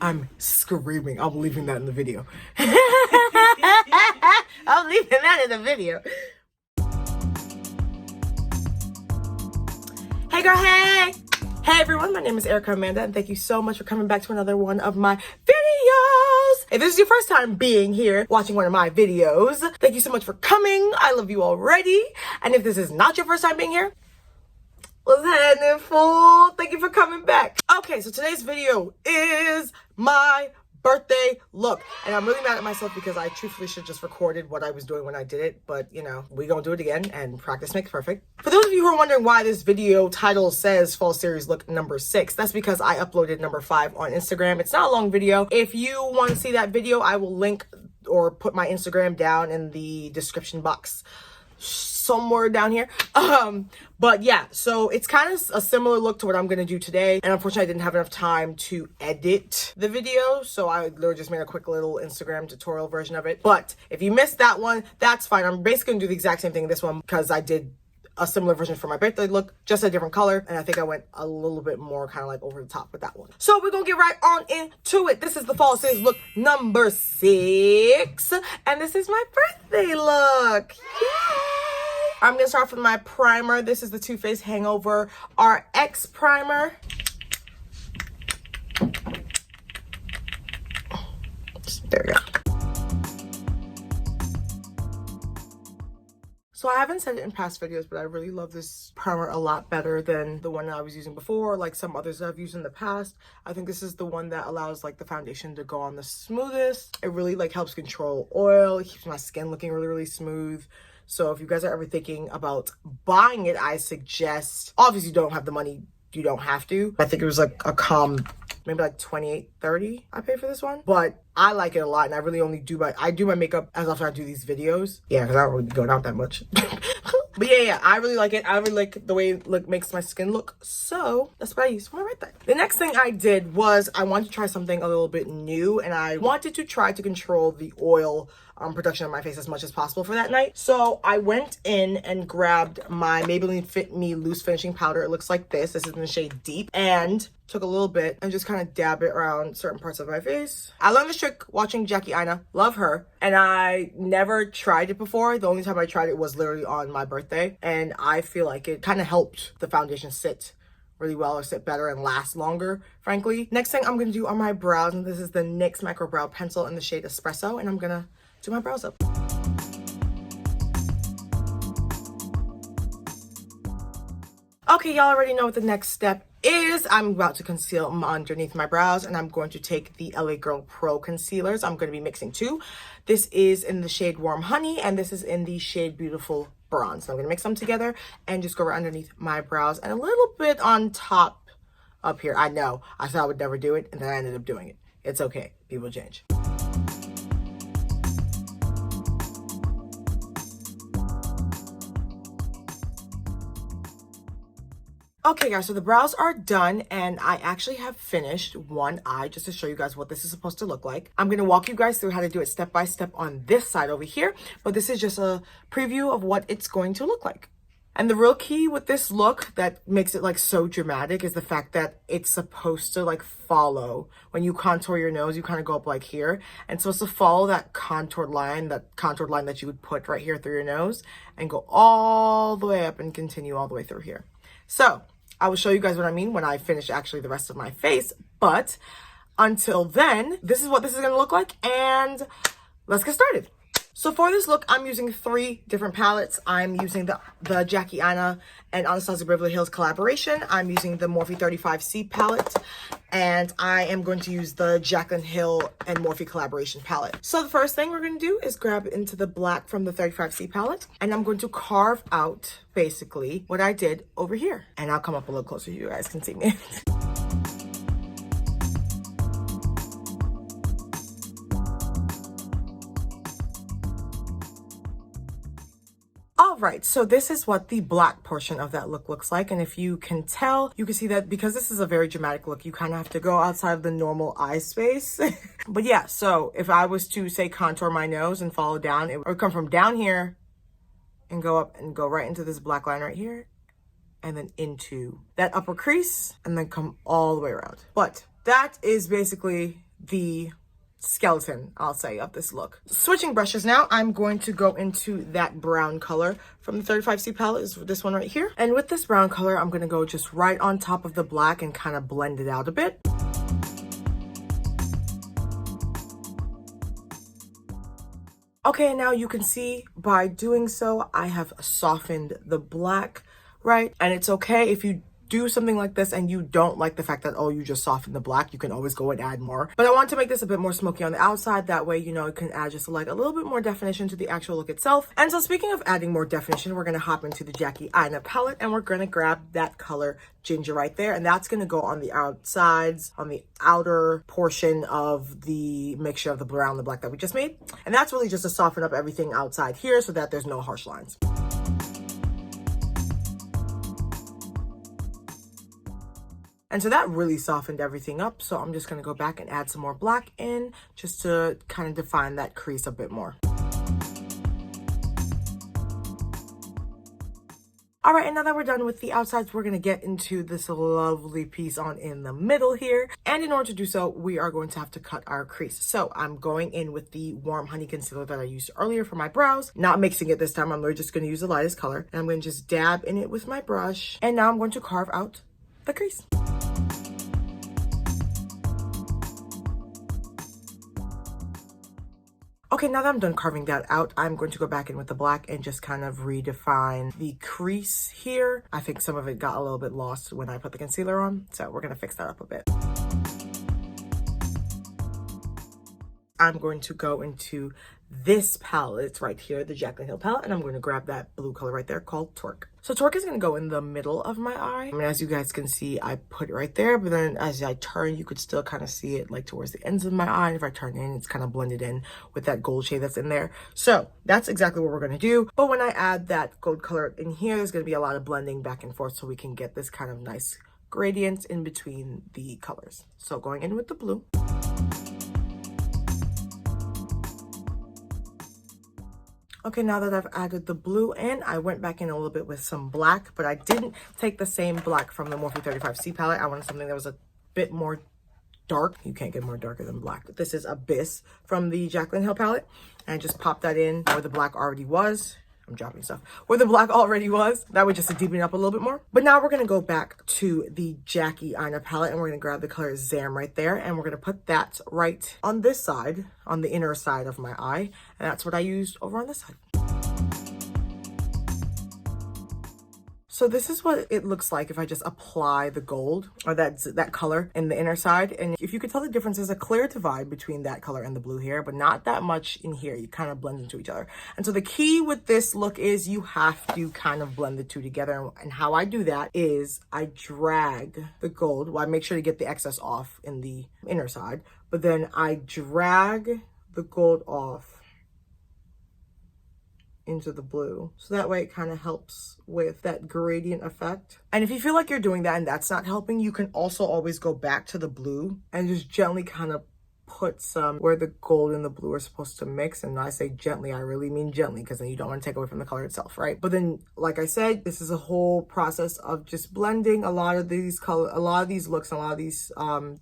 I'm screaming. I'm leaving that in the video. I'm leaving that in the video. Hey girl, hey! Hey everyone, my name is Erica Amanda, and thank you so much for coming back to another one of my videos. If this is your first time being here, watching one of my videos, thank you so much for coming. I love you already. And if this is not your first time being here, what's happening, fool? Thank you for coming back. Okay, so today's video is my birthday look, and I'm really mad at myself because I truthfully should just recorded what I was doing when I did it, but you know, we gonna do it again, and practice makes perfect. For those of you who are wondering why this video title says fall series look number 6, that's because I uploaded number 5 on Instagram. It's not a long video. If you want to see that video, I will link or put my Instagram down in the description box somewhere down here. But yeah, so it's kind of a similar look to what I'm gonna do today, and unfortunately I didn't have enough time to edit the video, so I literally just made a quick little Instagram tutorial version of it. But if you missed that one, that's fine. I'm basically gonna do the exact same thing in this one because I did a similar version for my birthday look, just a different color, and I think I went a little bit more kind of like over the top with that one. So we're gonna get right on into it. This is the fall series look number 6, and this is my birthday look. Yay! I'm gonna start off with my primer. This is the Too Faced Hangover RX primer. There we go. So I haven't said it in past videos, but I really love this primer a lot better than the one that I was using before, like some others that I've used in the past. I think this is the one that allows like the foundation to go on the smoothest. It really like helps control oil. It keeps my skin looking really, really smooth. So if you guys are ever thinking about buying it, I suggest, obviously you don't have the money, you don't have to. I think it was like a calm, maybe like $28.30 I paid for this one. But I like it a lot, and I really only do my makeup as often as I do these videos. Yeah, because I don't really be going out that much. But yeah, I really like it. I really like the way it makes my skin look. So that's what I used for my birthday. The next thing I did was I wanted to try something a little bit new, and I wanted to try to control the oil production on my face as much as possible for that night. So I went in and grabbed my Maybelline Fit Me Loose Finishing Powder. It looks like this. This is in the shade Deep, and took a little bit and just kind of dab it around certain parts of my face. I learned this trick watching Jaclyn. Love her. And I never tried it before. The only time I tried it was literally on my birthday. And I feel like it kind of helped the foundation sit really well, or sit better and last longer, frankly. Next thing I'm going to do are my brows. And this is the NYX Micro Brow Pencil in the shade Espresso. And I'm going to do my brows up. Okay, y'all already know what the next step is. I'm about to conceal underneath my brows, and I'm going to take the LA Girl Pro concealers. I'm going to be mixing 2. This is in the shade Warm Honey, and this is in the shade Beautiful Bronze. So I'm going to mix them together and just go right underneath my brows and a little bit on top up here. I know, I thought I would never do it, and then I ended up doing it. It's okay. People change. Okay guys, so the brows are done, and I actually have finished one eye just to show you guys what this is supposed to look like. I'm going to walk you guys through how to do it step by step on this side over here, but this is just a preview of what it's going to look like. And the real key with this look that makes it like so dramatic is the fact that it's supposed to like follow. When you contour your nose, you kind of go up like here, and it's supposed to follow that contoured line that you would put right here through your nose and go all the way up and continue all the way through here. So I will show you guys what I mean when I finish actually the rest of my face. But until then, this is what this is going to look like, and let's get started. So for this look, I'm using 3 different palettes. I'm using the Jaclyn and Anastasia Beverly Hills collaboration. I'm using the Morphe 35C palette, and I am going to use the Jaclyn Hill and Morphe collaboration palette. So the first thing we're going to do is grab into the black from the 35C palette, and I'm going to carve out basically what I did over here. And I'll come up a little closer so you guys can see me. Alright, so this is what the black portion of that look looks like, and if you can tell, you can see that because this is a very dramatic look, you kind of have to go outside of the normal eye space. But yeah, so if I was to say contour my nose and follow down, it would come from down here and go up and go right into this black line right here, and then into that upper crease, and then come all the way around. But that is basically the skeleton, I'll say, of this look. Switching brushes now, I'm going to go into that brown color from the 35C palette, is this one right here. And with this brown color, I'm going to go just right on top of the black and kind of blend it out a bit. Okay, now you can see by doing so, I have softened the black, right? And it's okay if you do something like this and you don't like the fact that, oh, you just softened the black, you can always go and add more. But I want to make this a bit more smoky on the outside. That way, you know, it can add just like a little bit more definition to the actual look itself. And so speaking of adding more definition, we're going to hop into the Jackie Eyeshadow palette and we're going to grab that color Ginger right there. And that's going to go on the outsides, on the outer portion of the mixture of the brown and the black that we just made. And that's really just to soften up everything outside here so that there's no harsh lines. And so that really softened everything up. So I'm just going to go back and add some more black in just to kind of define that crease a bit more. All right, and now that we're done with the outsides, we're going to get into this lovely piece on in the middle here. And in order to do so, we are going to have to cut our crease. So I'm going in with the warm honey concealer that I used earlier for my brows. Not mixing it this time. I'm really just going to use the lightest color. And I'm going to just dab in it with my brush. And now I'm going to carve out the crease. Okay, now that I'm done carving that out, I'm going to go back in with the black and just kind of redefine the crease here. I think some of it got a little bit lost when I put the concealer on, so we're going to fix that up a bit. I'm going to go into this palette. It's right here, the Jaclyn Hill palette, and I'm going to grab that blue color right there called Twerk. So Twerk is going to go in the middle of my eye. I mean, as you guys can see, I put it right there, but then as I turn, you could still kind of see it like towards the ends of my eye. And if I turn in, it's kind of blended in with that gold shade that's in there. So that's exactly what we're going to do. But when I add that gold color in here, there's going to be a lot of blending back and forth so we can get this kind of nice gradient in between the colors. So going in with the blue. Okay, now that I've added the blue in, I went back in a little bit with some black, but I didn't take the same black from the Morphe 35C palette. I wanted something that was a bit more dark. You can't get more darker than black. This is Abyss from the Jaclyn Hill palette. And I just popped that in where the black already was. I'm dropping stuff. Where the black already was. That would just to deepen it up a little bit more. But now we're going to go back to the Jackie Eyeshadow palette and we're going to grab the color Zam right there. And we're going to put that right on this side, on the inner side of my eye. And that's what I used over on this side. So this is what it looks like if I just apply the gold or that color in the inner side. And if you could tell the difference, there's a clear divide between that color and the blue here, but not that much in here. You kind of blend into each other. And so the key with this look is you have to kind of blend the two together. And how I do that is I drag the gold. Well, I make sure to get the excess off in the inner side, but then I drag the gold off into the blue. So that way it kind of helps with that gradient effect. And if you feel like you're doing that and that's not helping, you can also always go back to the blue and just gently kind of put some where the gold and the blue are supposed to mix. And when I say gently, I really mean gently, because then you don't want to take away from the color itself, right? But then, like I said, this is a whole process of just blending a lot of these looks, and a lot of these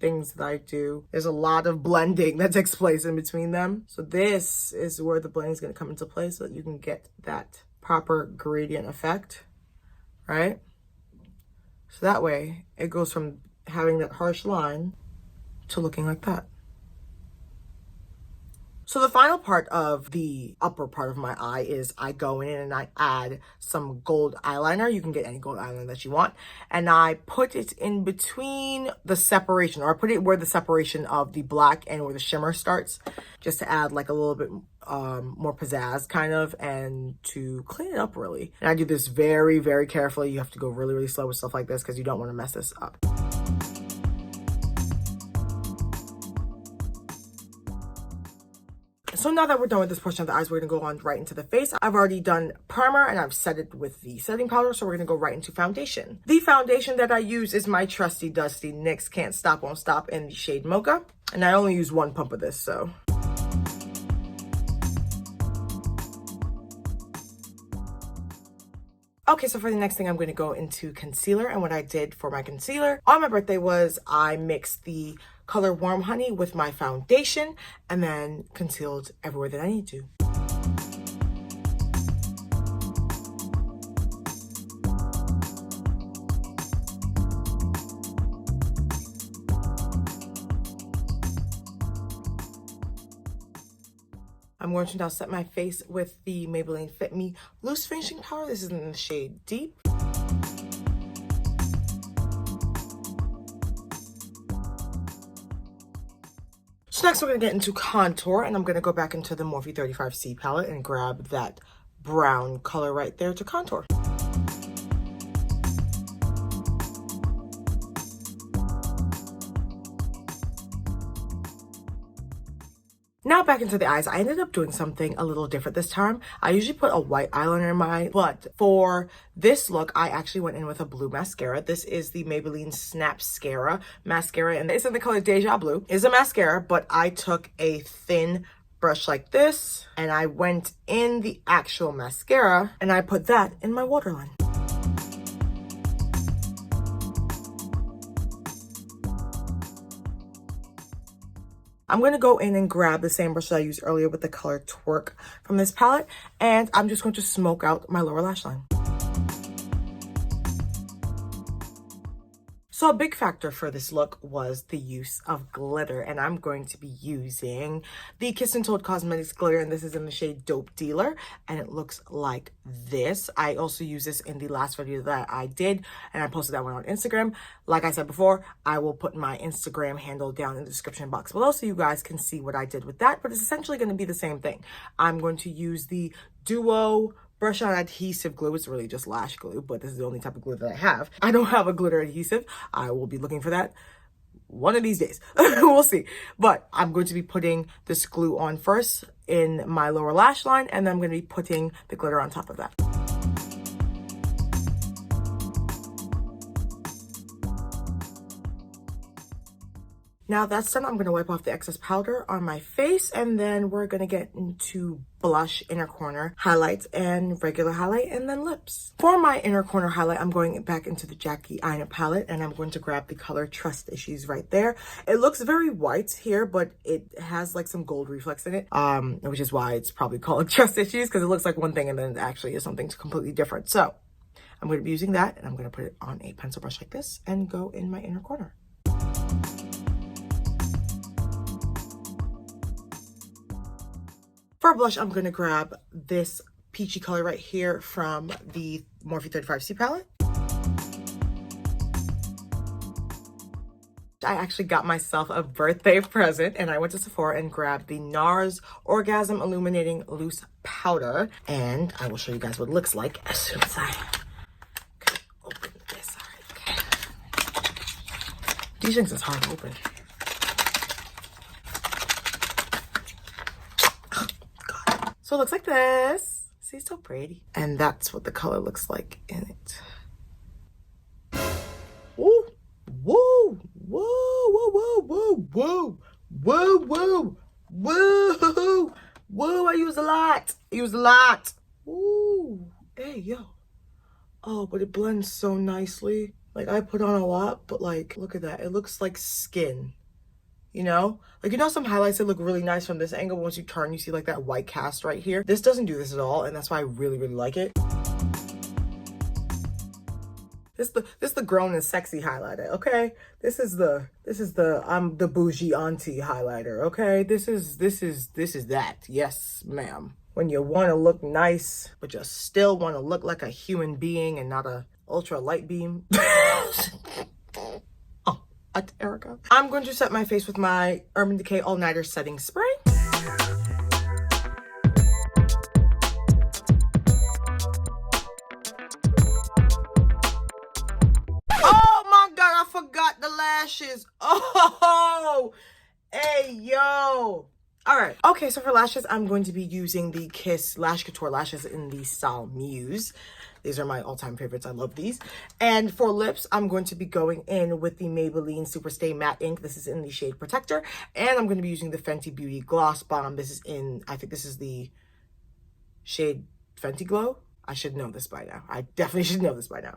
things that I do. There's a lot of blending that takes place in between them. So this is where the blending is going to come into play so that you can get that proper gradient effect, right? So that way it goes from having that harsh line to looking like that. So the final part of the upper part of my eye is I go in and I add some gold eyeliner. You can get any gold eyeliner that you want. And I put it in between the separation, or I put it where the separation of the black and where the shimmer starts, just to add like a little bit more pizzazz kind of, and to clean it up really. And I do this very, very carefully. You have to go really, really slow with stuff like this because you don't want to mess this up. So now that we're done with this portion of the eyes, we're going to go on right into the face. I've already done primer and I've set it with the setting powder, so we're going to go right into foundation. The foundation that I use is my trusty dusty NYX Can't Stop Won't Stop in the shade Mocha. And I only use one pump of this, so. Okay, so for the next thing, I'm going to go into concealer. And what I did for my concealer on my birthday was I mixed the color Warm Honey with my foundation and then concealed everywhere that I need to. I'm going to now set my face with the Maybelline Fit Me Loose Finishing Powder. This is in the shade Deep. So next we're going to get into contour, and I'm going to go back into the Morphe 35C palette and grab that brown color right there to contour. Now back into the eyes. I ended up doing something a little different this time. I usually put a white eyeliner in my eye, but for this look, I actually went in with a blue mascara. This is the Maybelline Snapscara mascara, and it's in the color Deja Blue. It's a mascara, but I took a thin brush like this, and I went in the actual mascara, and I put that in my waterline. I'm going to go in and grab the same brush that I used earlier with the color Twerk from this palette, and I'm just going to smoke out my lower lash line. So a big factor for this look was the use of glitter, and I'm going to be using the Kiss and Toad Cosmetics glitter, and this is in the shade Dope Dealer, and it looks like this. I also used this in the last video that I did, and I posted that one on Instagram. Like I said before, I will put my Instagram handle down in the description box below so you guys can see what I did with that, but it's essentially going to be the same thing. I'm going to use the Duo Brush On Adhesive Glue. It's really just lash glue, but this is the only type of glue that I have. I don't have a glitter adhesive. I will be looking for that one of these days. We'll see. But I'm going to be putting this glue on first in my lower lash line, and then I'm going to be putting the glitter on top of that. Now that's done, I'm going to wipe off the excess powder on my face, and then we're going to get into blush, inner corner, highlights, and regular highlight, and then lips. For my inner corner highlight, I'm going back into the Jaclyn palette, and I'm going to grab the color Trust Issues right there. It looks very white here, but it has like some gold reflex in it, which is why it's probably called Trust Issues, because it looks like one thing and then it actually is something completely different. So I'm going to be using that, and I'm going to put it on a pencil brush like this and go in my inner corner. For blush, I'm going to grab this peachy color right here from the Morphe 35C palette. I actually got myself a birthday present, and I went to Sephora and grabbed the NARS Orgasm Illuminating Loose Powder. And I will show you guys what it looks like as soon as I open this. All right, okay. These things is hard to open. So it looks like this. See, it's so pretty. And that's what the color looks like in it. Woo! Woo! Woo! Woo! Woo! Woo! Woo! Woo! Woo! Woo! Woo! I use a lot. I use a lot. Woo! Hey, yo. Oh, but it blends so nicely. Like, I put on a lot, but like, look at that. It looks like skin. You know, like, you know, some highlights that look really nice from this angle, but once you turn, you see like that white cast right here. This doesn't do this at all, and that's why I really, really like it. This is the grown and sexy highlighter, okay? This is the I'm the bougie auntie highlighter, okay? This is that. Yes, ma'am. When you want to look nice, but you still want to look like a human being and not a ultra light beam. Erica. I'm going to set my face with my Urban Decay All Nighter Setting Spray. Oh my God, I forgot the lashes. Oh, hey, yo. All right. Okay, so for lashes, I'm going to be using the Kiss Lash Couture lashes in the style Muse. These are my all-time favorites. I love these. And for lips, I'm going to be going in with the Maybelline Superstay Matte Ink. This is in the shade Protector. And I'm going to be using the Fenty Beauty Gloss Bomb. This is in, I think this is the shade Fenty Glow. I should know this by now. I definitely should know this by now.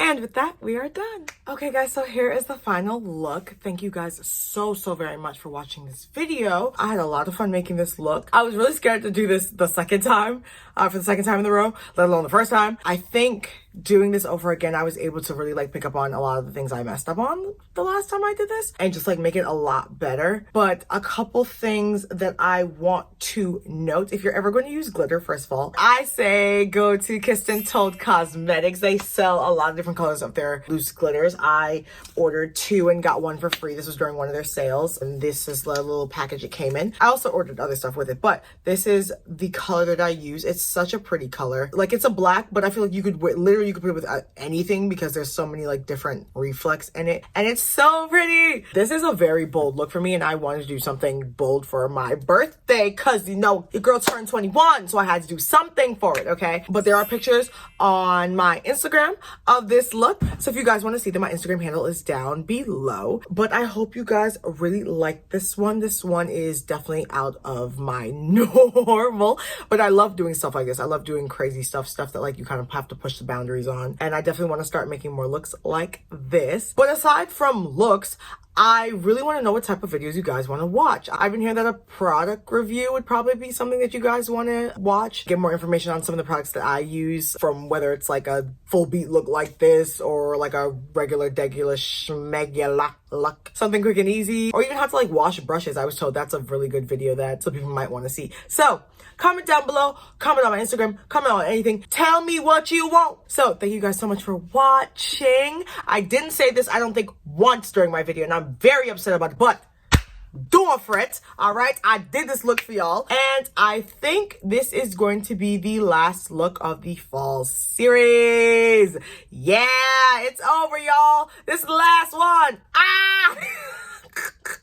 And with that, we are done. Okay guys, so here is the final look. Thank you guys so very much for watching this video. I had a lot of fun making this look. I was really scared to do this the second time, for the second time in a row, let alone the first time. I think doing this over again, I was able to really like pick up on a lot of the things I messed up on the last time I did this and just like make it a lot better. But a couple things that I want to note, if you're ever going to use glitter, first of all, I say go to Kissed Told Cosmetics. They sell a lot of different colors of their loose glitters. I ordered 2 and got 1 for free. This was during one of their sales, and this is the little package it came in. I also ordered other stuff with it, but this is the color that I use. It's such a pretty color. Like, it's a black, but I feel like you could literally you could put it with anything because there's so many like different reflex in it, and it's so pretty. This is a very bold look for me, and I wanted to do something bold for my birthday because, you know, your girl turned 21, so I had to do something for it, okay? But there are pictures on my Instagram of this look, so if you guys want to see them, my Instagram handle is down below. But I hope you guys really like this one. This one is definitely out of my normal, but I love doing stuff like this. I love doing crazy stuff that like you kind of have to push the boundaries on, and I definitely want to start making more looks like this. But aside from looks, I really want to know what type of videos you guys want to watch. I've been hearing that a product review would probably be something that you guys want to watch. Get more information on some of the products that I use, from whether it's like a full beat look like this or like a regular schmegula look. Something quick and easy, or even how to like wash brushes. I was told that's a really good video that some people might want to see. So comment down below, comment on my Instagram, comment on anything. Tell me what you want. So thank you guys so much for watching. I didn't say this, I don't think, once during my video, and I'm very upset about it, but doing for it. All right, I did this look for y'all, and I think this is going to be the last look of the fall series. Yeah, it's over, y'all. This is the last one.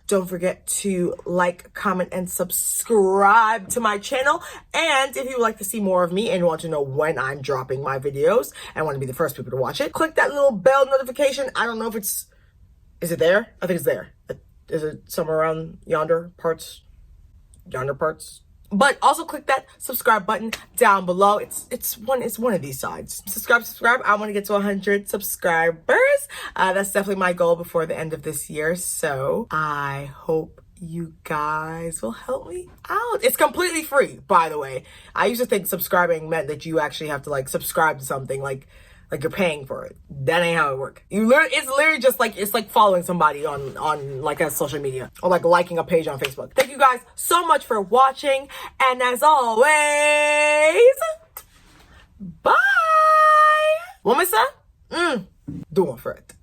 Don't forget to like, comment, and subscribe to my channel. And if you would like to see more of me and want to know when I'm dropping my videos and want to be the first people to watch it, click that little bell notification. I don't know if is it there? I think it's there. Is it somewhere around yonder parts? But also click that subscribe button down below. It's one of these sides. Subscribe. I want to get to 100 subscribers. That's definitely my goal before the end of this year. So I hope you guys will help me out. It's completely free, by the way. I used to think subscribing meant that you actually have to like subscribe to something, like you're paying for it. That ain't how it works. It's literally just like, it's like following somebody on like a social media, or like liking a page on Facebook. Thank you guys so much for watching, and as always, bye. What am I saying? Doing for it.